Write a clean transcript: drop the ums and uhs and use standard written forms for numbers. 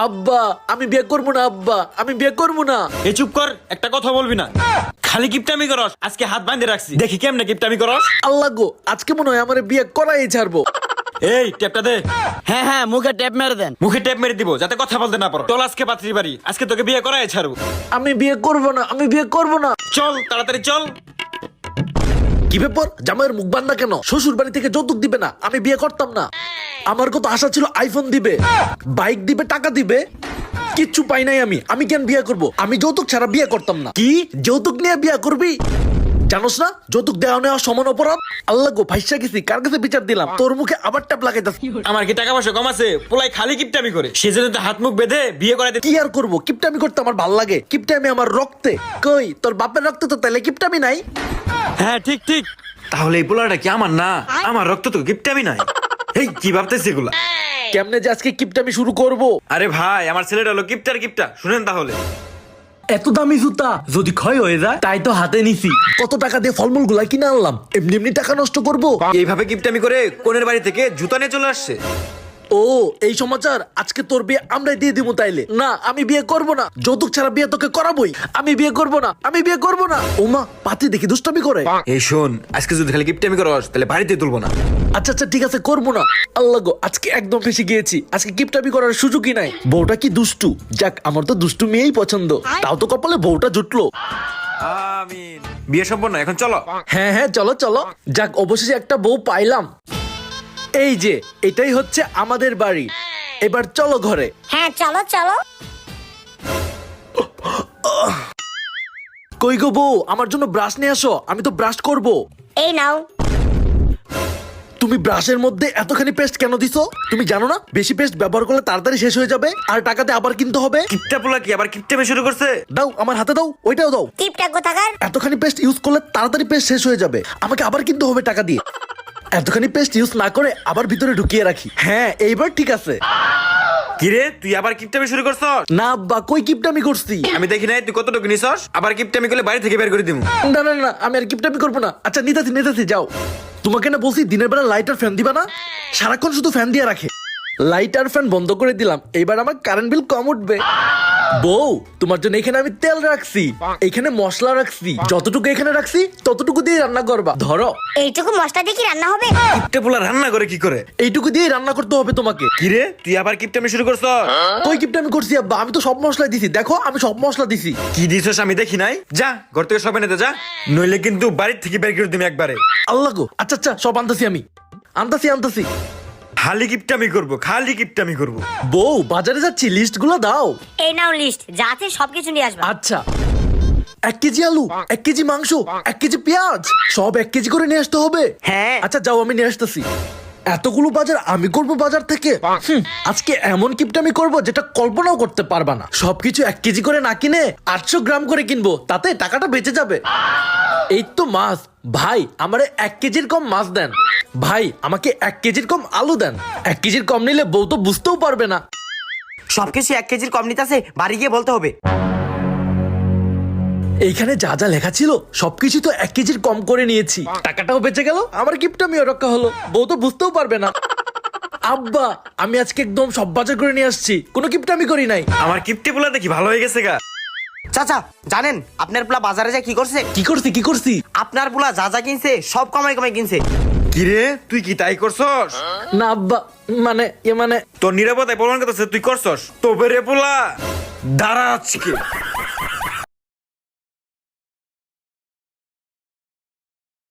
আব্বা আমি বিয়ে করবো না, আব্বা আমি বিয়ে করবো না। এ চুপ কর, একটা কথা বলবি না। খালি কিপটামি করস, আজকে হাত বাঁধে রাখছি, দেখি কেমনে কিপটামি করস। আল্লাহ গো, আজকে মনে হয় আমার বিয়ে করাই ছাড়বো। এই টেপটা দে। হ্যাঁ হ্যাঁ, মুখে ট্যাপ মেরে দেন। মুখে টেপ মেরে দিব যাতে কথা বলতে না পারো। চল আজকে পাত্রী বাড়ি, আজকে তোকে বিয়ে করাই ছাড়বো। আমি বিয়ে করবো না, আমি বিয়ে করবো না। চল তাড়াতাড়ি চল। কি ব্যাপার, জামাইয়ের মুখ বান্ধা কেন? শ্বশুর বাড়ি থেকে যৌতুক দিবে না, আমি বিয়ে করতাম না। আমার কত আশা ছিল, আইফোন দিবে, বাইক দিবে, টাকা দিবে, কিচ্ছু পাই নাই। আমি কেন বিয়ে করব? আমি যৌতুক ছাড়া বিয়ে করতাম না। কি যৌতুক নিয়ে বিয়ে করবি? জানোস না যৌতুক দেওয়া নেওয়া সমান অপরাধ? আল্লাহ গো, ভাইসা গেছি, কার কাছে বিচার দিলাম? তোর মুখে আবার ট্যাপ লাগাইতাস। আমার কি টাকা পয়সা কম আছে? পোলাই খালি কিপটামি করে, সেজন্য তো হাত মুখ বেঁধে বিয়ে করাইতে। কি আর করবো, কিপটামি করতে আমার ভাল লাগে। কিপটামি আমার রক্তে। কই তোর বাপের রক্তে তো তাহলে কিপটামি নাই? হ্যাঁ ঠিক ঠিক। তাহলে এই পোলাটা কি আমার না? আমার রক্ত তো কিপটামি নাই। এই কি ভাবতেছি এগুলা? কেমনে যে আজকে কিপটামি শুরু করব? আরে ভাই, আমার ছেলেটা হলো কিপটার কিপটা। শুনেন তাহলে, এত দামি জুতা যদি ক্ষয় হয়ে যায়, তাই তো হাতে নিছি। কত টাকা দিয়ে ফলমূল গুলা কিনে আনলাম, এমনি এমনি টাকা নষ্ট করব? এইভাবে কিপটামি করে কোনের বাড়ি থেকে জুতা নিয়ে চলে আসছে। ও এই সমাচার, আজকে তোর বিয়ে আমরাই দিয়ে দিব তাইলে? না আমি বিয়ে করব না, যৌতুক ছাড়া বিয়ে তোকে করাবোই। আমি বিয়ে করব না, আমি বিয়ে করব না। ওমা পাতি দেখি দুষ্টামি করে। এই শোন, আজকে যদি খালি কিপটামি করস তাহলে বাড়িতে তুলবো না। আচ্ছা আচ্ছা ঠিক আছে, করবো না। আল্লাহ গো, আজকে একদম ফেসে গিয়েছি। আজকে কিপটামি করার সুযোগই নাই। বউটা কি দুষ্টু! যাক, আমার তো দুষ্টু মেয়েই পছন্দ। তাও তো কপালে বউটা জুটলো। আমিন। বিয়ে সম্পন্ন, এখন চলো। হ্যাঁ হ্যাঁ চলো চলো। যাক, অবশেষে একটা বউ পাইলাম। এই যে এটাই হচ্ছে আমাদের বাড়ি। এবার চলো ঘরে। হ্যাঁ চলো চলো। কই গো বউ, আমার জন্য ব্রাশ নিয়ে আসো, আমি তো ব্রাশ করব। এই নাও। তুমি ব্রাশের মধ্যে এতখানি পেস্ট কেন দিছো? তুমি জানো না বেশি পেস্ট ব্যবহার করলে তাড়াতাড়ি শেষ হয়ে যাবে, আর টাকাতে আবার কিনতে হবে। কিপটা পোলা কি আবার কিপটামি শুরু করছে? দাও আমার হাতে দাও, ওইটাও দাও। টিপটা কোথাকার? এতখানি পেস্ট ইউজ করলে তাড়াতাড়ি পেস্ট শেষ হয়ে যাবে, আমাকে আবার কিনতে হবে টাকা দিয়ে। এতখানি পেস্ট ইউজ না করে আবার ভিতরে ঢুকিয়ে রাখি। হ্যাঁ এইবার ঠিক আছে। কিরে, তুই আবার কিপটামি শুরু করছস? না বা কই কিপটামি করছি? আমি দেখি নাই তুই কতটুকু নিছস। আবার কিপটামি করলে বাড়ি থেকে বের করে দিমু। না না না, আমি আর কিপটামি করবো না। আচ্ছা নিতাছি নিতাছি, যাও। তোমাকে না বলছি দিনের বেলা লাইট আর ফ্যান দিবা না? সারাক্ষণ শুধু ফ্যান দিয়ে রাখে। লাইট আর ফ্যান বন্ধ করে দিলাম, এইবার আমার কারেন্ট বিল কম উঠবে। বউ, তোমার জন্য এখানে আমি তেল রাখছি, এখানে মশলা রাখছি, যতটুকু এখানে রাখছি ততটুকু দিয়ে রান্না করবা। ধরো। এইটুকু মশলা দিয়ে কি রান্না হবে? কিপটা পোলা রান্না করে কি করে? এইটুকু দিয়ে রান্না করতে হবে তোমাকে। কিরে, তুই আবার কিপটামি শুরু করছস? কই কিপটামি করছি আব্বা, আমি তো সব মশলা দিছি। দেখো আমি সব মশলা দিছি। কি দিছস আমি দেখি নাই। যা ঘর থেকে সব এনে দে যা, নইলে কিন্তু বাড়ি থেকে বের করে দিমু একবারে। আল্লাহ গো, আচ্ছা আচ্ছা সব আনতাছি, আমি আনতাছি। খালি কিপটামি করব, খালি কিপটামি করব। বউ বাজারে যাচ্ছি, লিস্ট গুলো দাও। এই নাও লিস্ট, যা আছে সবকিছু নিয়ে আসবা। আচ্ছা, 1 কেজি আলু, 1 কেজি মাংস, 1 কেজি পেঁয়াজ, সব 1 কেজি করে নিয়ে আসতে হবে। হ্যাঁ। আচ্ছা যাও, আমি নিয়ে আসতেছি। এতগুলো বাজার আমি করব বাজার থেকে? আজকে এমন কিপটামি করব যেটা কল্পনাও করতে পারবা না। সবকিছু 1 কেজি করে না কিনে 800 গ্রাম করে কিনবো, তাতে টাকাটা বেঁচে যাবে। এই তো মাছ, ভাই আমারে 1 কেজির কম মাছ দেন। ভাই আমাকে 1 কেজির কম আলু দেন। 1 কেজির কম নিলে বউ তো বুঝতেও পারবে না। সবকিছু 1 কেজির কম নিতেছে, বাড়ি গিয়ে বলতে হবে। এইখানে যা যা লেখা ছিল সবকিছু তো 1 কেজির কম করে নিয়েছি, টাকাটাও বেঁচে গেল, আমার গিফটটামিও রক্ষা হলো, বউ তো বুঝতেও পারবে না। আব্বা আমি আজকে একদম সব বাজার করে নিয়ে আসছি, কোনো গিফটটামি করি নাই। আমার কিপটে পোলা দেখি ভালো হয়ে গেছে গা। চাচা জানেন আপনার পোলা বাজারে যায় কি করছে? কি করছি? আপনার পোলা যা যা কিনছে সব কমাই কমাই কিনছে। কিরে, তুই কি তাই করছস? না আব্বা, মানে তোর নিরাপত্তায় প্রমাণ করতেছে তুই করছস। তবে রে পোলা, দাঁড়া আজকে।